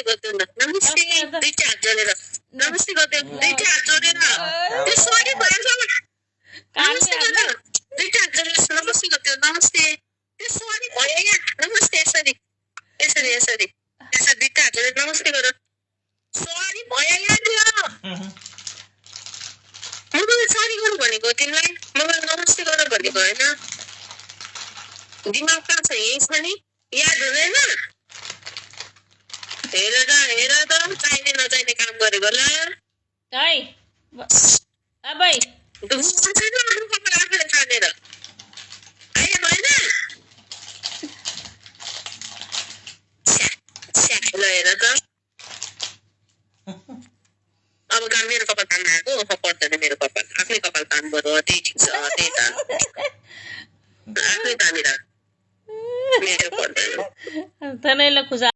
नमस्ते गरिदेऊ न नमस्ते दुईटा हात जोडेर नमस्ते गरिदेऊ दुईटा हात जोडेर त्यो सरी भएछ नमस्ते गरिदेऊ दुईटा हात जोडेर नमस्ते गरिदेऊ नमस्ते त्यो सरी भयो यहाँ नमस्ते यसरी यसरी यसरी यसरी दुईटा हात जोडेर नमस्ते गर सरी भयो यहाँ त्यो मैले सरी गर्नु भनेको तिमीलाई मलाई नमस्ते गर भनेको होइन दिमाग कहाँ छ यही छ नि याद हुँदैन हेर त चाहिने नचाहिने काम गरेको ल है अबै आफूले छानेर आयो भएन ल हेर त अब काम मेरो कपाल तान्न आएको पर्दैन मेरो कपाल आफ्नै कपाल तान बरु त्यही ठिक छ त्यही तान आफ्नै तानेर मेरो पर्दैन तँलाई खुसा